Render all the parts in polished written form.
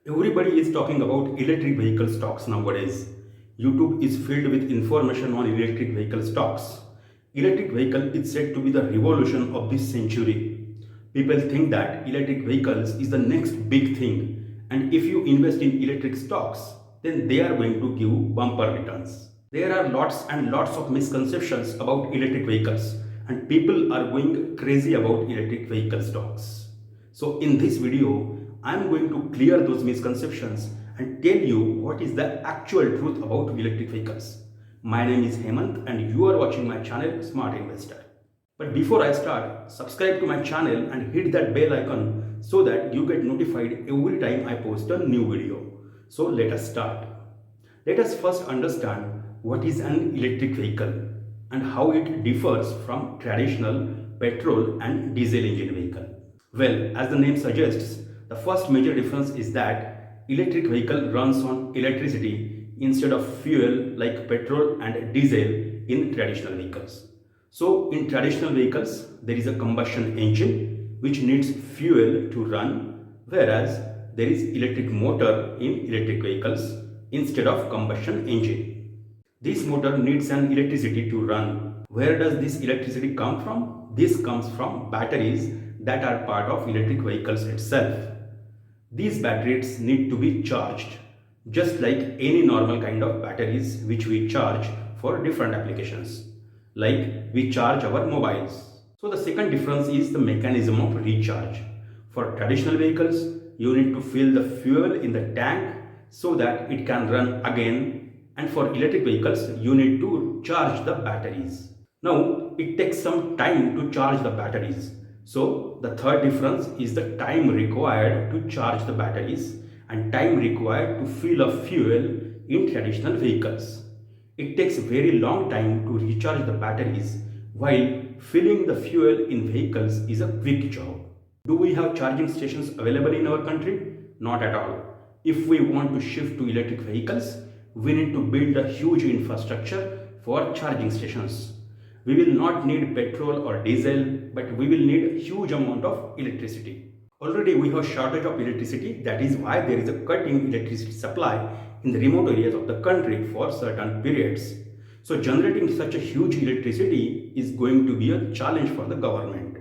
Everybody is talking about electric vehicle stocks nowadays. YouTube is filled with information on electric vehicle stocks. Electric vehicle is said to be the revolution of this century. People think that electric vehicles is the next big thing, and if you invest in electric stocks, then they are going to give bumper returns. There are lots and lots of misconceptions about electric vehicles, and people are going crazy about electric vehicle stocks. So in this video, I am going to clear those misconceptions and tell you what is the actual truth about electric vehicles. My name is Hemant and you are watching my channel Smart Investor. But before I start, subscribe to my channel and hit that bell icon so that you get notified every time I post a new video. So let us start. Let us first understand what is an electric vehicle and how it differs from traditional petrol and diesel engine vehicle. Well, as the name suggests, the first major difference is that electric vehicle runs on electricity instead of fuel like petrol and diesel in traditional vehicles. So in traditional vehicles, there is a combustion engine which needs fuel to run, whereas there is electric motor in electric vehicles instead of combustion engine. This motor needs an electricity to run. Where does this electricity come from? This comes from batteries that are part of electric vehicles itself. These batteries need to be charged, just like any normal kind of batteries which we charge for different applications, like we charge our mobiles. So the second difference is the mechanism of recharge. For traditional vehicles, you need to fill the fuel in the tank so that it can run again, and for electric vehicles, you need to charge the batteries. Now, it takes some time to charge the batteries. So the third difference is the time required to charge the batteries and time required to fill up fuel in traditional vehicles. It takes very long time to recharge the batteries, while filling the fuel in vehicles is a quick job. Do we have charging stations available in our country? Not at all. If we want to shift to electric vehicles, we need to build a huge infrastructure for charging stations. We will not need petrol or diesel, but we will need a huge amount of electricity. Already we have shortage of electricity, that is why there is a cut in electricity supply in the remote areas of the country for certain periods. So generating such a huge electricity is going to be a challenge for the government.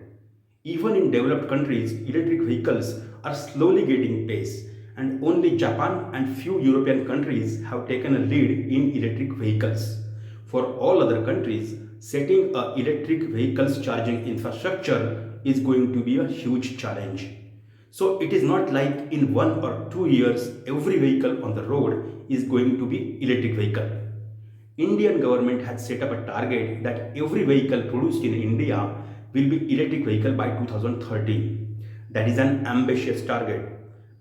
Even in developed countries, electric vehicles are slowly getting pace, and only Japan and few European countries have taken a lead in electric vehicles. For all other countries, setting a electric vehicles charging infrastructure is going to be a huge challenge. So it is not like in 1 or 2 years every vehicle on the road is going to be electric vehicle. Indian government has set up a target that every vehicle produced in India will be electric vehicle by 2030. That is an ambitious target.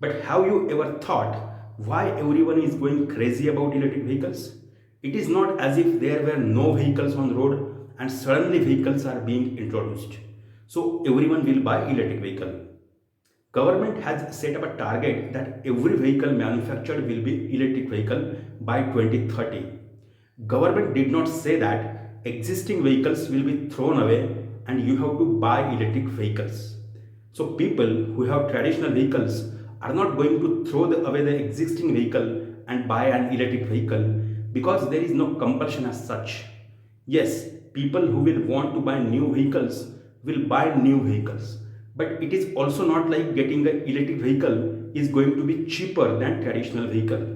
But have you ever thought why everyone is going crazy about electric vehicles? It is not as if there were no vehicles on the road and suddenly vehicles are being introduced. So everyone will buy electric vehicle. Government has set up a target that every vehicle manufactured will be electric vehicle by 2030. Government did not say that existing vehicles will be thrown away and you have to buy electric vehicles. So people who have traditional vehicles are not going to throw away the existing vehicle and buy an electric vehicle because there is no compulsion as such. Yes, people who will want to buy new vehicles will buy new vehicles. But it is also not like getting an electric vehicle is going to be cheaper than traditional vehicle.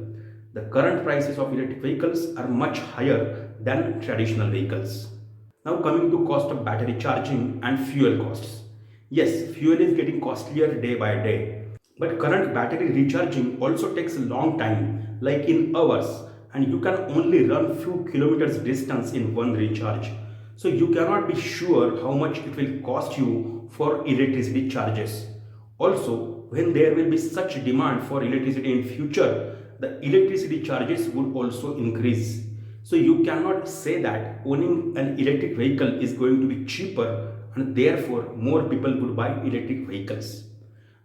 The current prices of electric vehicles are much higher than traditional vehicles. Now coming to cost of battery charging and fuel costs. Yes, fuel is getting costlier day by day. But current battery recharging also takes a long time, like in hours, and you can only run few kilometers distance in one recharge. So you cannot be sure how much it will cost you for electricity charges. Also, when there will be such demand for electricity in future, the electricity charges would also increase. So you cannot say that owning an electric vehicle is going to be cheaper and therefore more people would buy electric vehicles.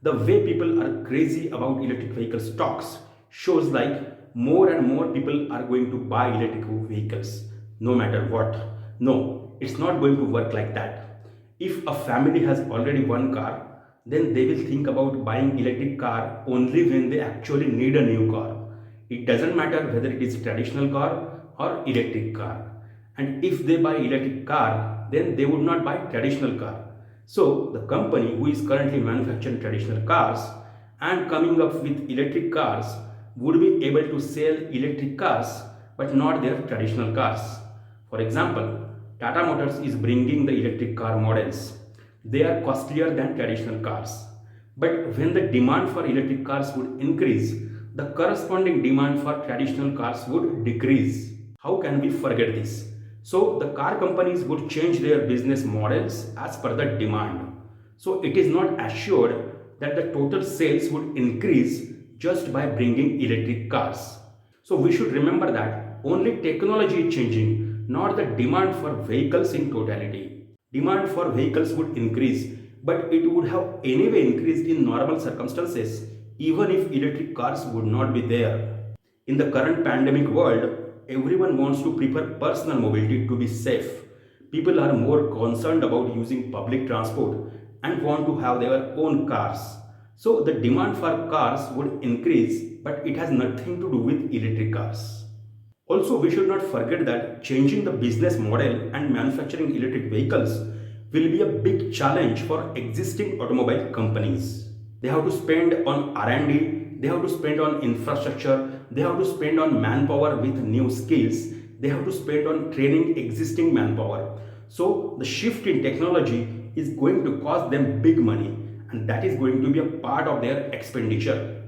The way people are crazy about electric vehicle stocks shows like more and more people are going to buy electric vehicles no matter what. No, it's not going to work like that. If a family has already one car, then they will think about buying electric car only when they actually need a new car. It doesn't matter whether it is traditional car or electric car. And if they buy electric car, then they would not buy traditional car. So the company who is currently manufacturing traditional cars and coming up with electric cars would be able to sell electric cars but not their traditional cars. For example, Tata Motors is bringing the electric car models. They are costlier than traditional cars. But when the demand for electric cars would increase, the corresponding demand for traditional cars would decrease. How can we forget this? So the car companies would change their business models as per the demand. So it is not assured that the total sales would increase just by bringing electric cars. So we should remember that only technology is changing, not the demand for vehicles in totality. Demand for vehicles would increase, but it would have anyway increased in normal circumstances even if electric cars would not be there. In the current pandemic world, everyone wants to prefer personal mobility to be safe. People are more concerned about using public transport and want to have their own cars. So the demand for cars would increase, but it has nothing to do with electric cars. Also, we should not forget that changing the business model and manufacturing electric vehicles will be a big challenge for existing automobile companies. They have to spend on R&D, they have to spend on infrastructure, they have to spend on manpower with new skills, they have to spend on training existing manpower. So the shift in technology is going to cost them big money, and that is going to be a part of their expenditure.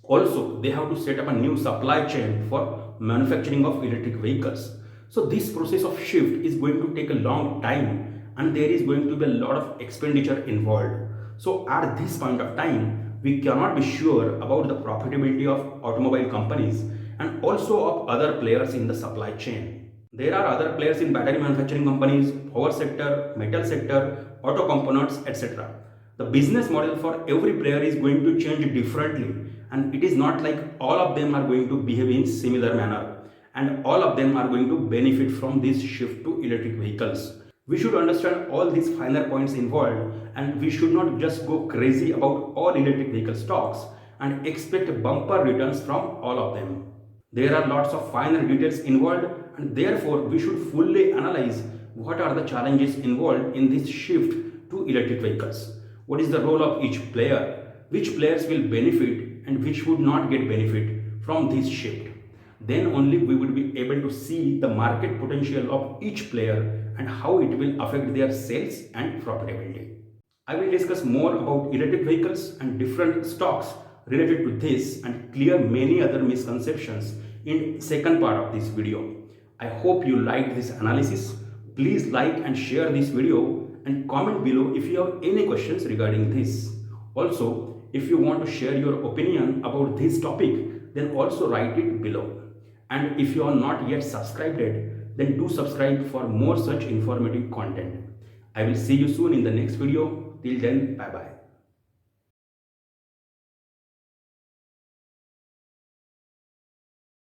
Also, they have to set up a new supply chain for manufacturing of electric vehicles. So this process of shift is going to take a long time, and there is going to be a lot of expenditure involved. So at this point of time, we cannot be sure about the profitability of automobile companies and also of other players in the supply chain. There are other players in battery manufacturing companies, power sector, metal sector, auto components, etc. The business model for every player is going to change differently, and it is not like all of them are going to behave in similar manner and all of them are going to benefit from this shift to electric vehicles. We should understand all these finer points involved, and we should not just go crazy about all electric vehicle stocks and expect bumper returns from all of them. There are lots of finer details involved, and therefore we should fully analyze what are the challenges involved in this shift to electric vehicles. What is the role of each player? Which players will benefit and which would not get benefit from this shift? Then only we would be able to see the market potential of each player and how it will affect their sales and profitability. I will discuss more about electric vehicles and different stocks related to this and clear many other misconceptions in second part of this video. I hope you liked this analysis. Please like and share this video and comment below if you have any questions regarding this. Also, if you want to share your opinion about this topic, then also write it below. And if you are not yet subscribed yet, then do subscribe for more such informative content. I will see you soon in the next video. Till then, bye bye.